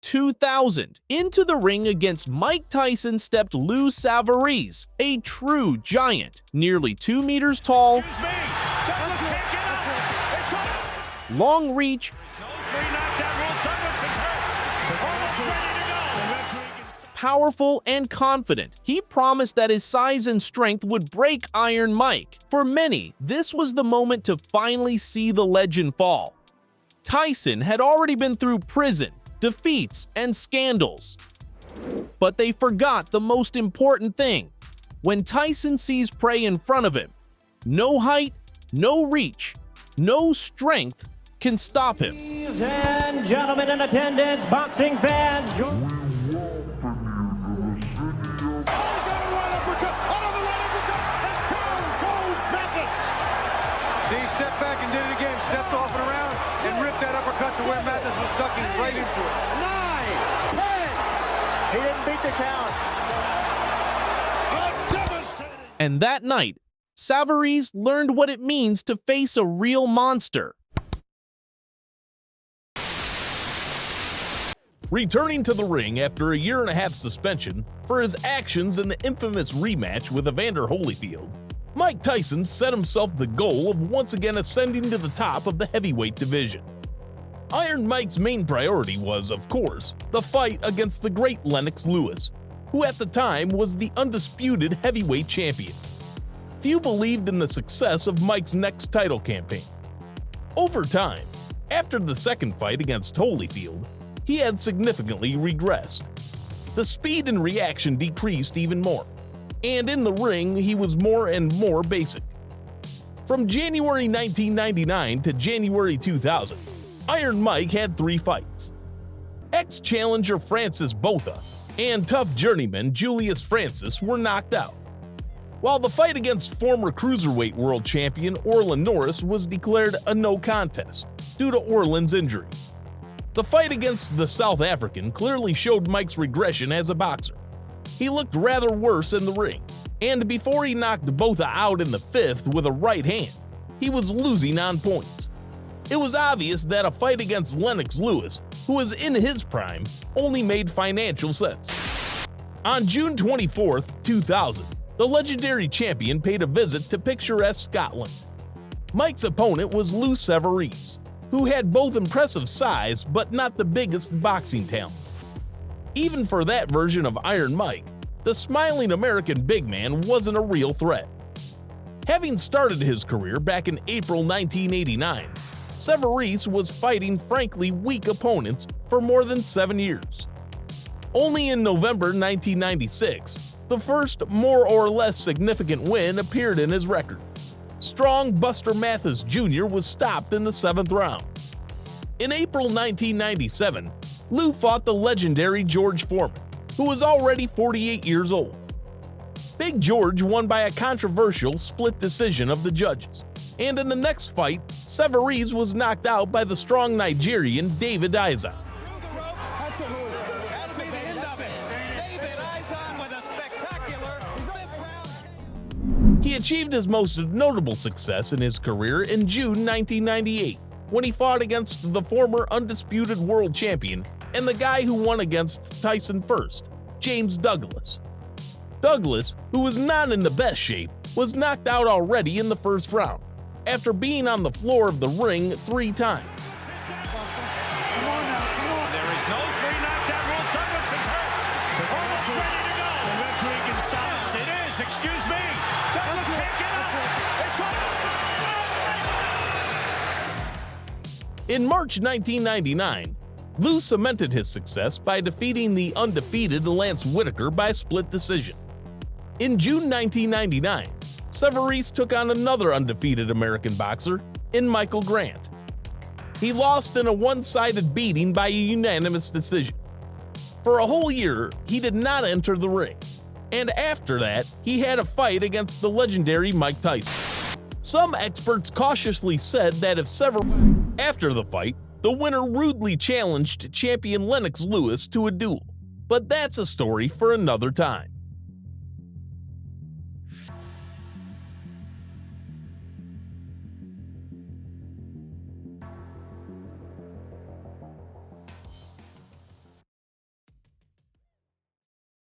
2000, into the ring against Mike Tyson stepped Lou Savarese, a true giant, nearly 2 meters tall, long reach, powerful and confident. He promised that his size and strength would break Iron Mike. For many, this was the moment to finally see the legend fall. Tyson had already been through prison, defeats, and scandals. But they forgot the most important thing. When Tyson sees prey in front of him, no height, no reach, no strength can stop him. Ladies and gentlemen in attendance, boxing fans, He stepped back and did it again, stepped off and around, and ripped that uppercut to where Mathis was ducking right into it. 9, 10. He didn't beat the count. And that night, Savarese learned what it means to face a real monster. Returning to the ring after a 1.5-year suspension for his actions in the infamous rematch with Evander Holyfield, Mike Tyson set himself the goal of once again ascending to the top of the heavyweight division. Iron Mike's main priority was, of course, the fight against the great Lennox Lewis, who at the time was the undisputed heavyweight champion. Few believed in the success of Mike's next title campaign. Over time, after the second fight against Holyfield, he had significantly regressed. The speed and reaction decreased even more, and in the ring he was more and more basic. From January 1999 to January 2000, Iron Mike had 3 fights. Ex-challenger Francis Botha and tough journeyman Julius Francis were knocked out, while the fight against former cruiserweight world champion Orlin Norris was declared a no contest due to Orlin's injury. The fight against the South African clearly showed Mike's regression as a boxer. He looked rather worse in the ring, and before he knocked Botha out in the 5th with a right hand, he was losing on points. It was obvious that a fight against Lennox Lewis, who was in his prime, only made financial sense. On June 24, 2000, the legendary champion paid a visit to picturesque Scotland. Mike's opponent was Lou Savarese, who had both impressive size but not the biggest boxing talent. Even for that version of Iron Mike, the smiling American big man wasn't a real threat. Having started his career back in April 1989, Savarese was fighting frankly weak opponents for more than 7 years. Only in November 1996, the first more or less significant win appeared in his record. Strong Buster Mathis Jr. was stopped in the 7th round. In April 1997, Lou fought the legendary George Foreman, who was already 48 years old. Big George won by a controversial split decision of the judges, and in the next fight, Savarese was knocked out by the strong Nigerian David Izon. He achieved his most notable success in his career in June 1998, when he fought against the former undisputed world champion and the guy who won against Tyson first, James Douglas. Douglas, who was not in the best shape, was knocked out already in the 1st round, after being on the floor of the ring 3 times. In March 1999, Lou cemented his success by defeating the undefeated Lance Whitaker by split decision. In June 1999, Savarese took on another undefeated American boxer in Michael Grant. He lost in a one-sided beating by a unanimous decision. For a whole year, he did not enter the ring, and after that, he had a fight against the legendary Mike Tyson. Some experts cautiously said that if after the fight, the winner rudely challenged champion Lennox Lewis to a duel, but that's a story for another time.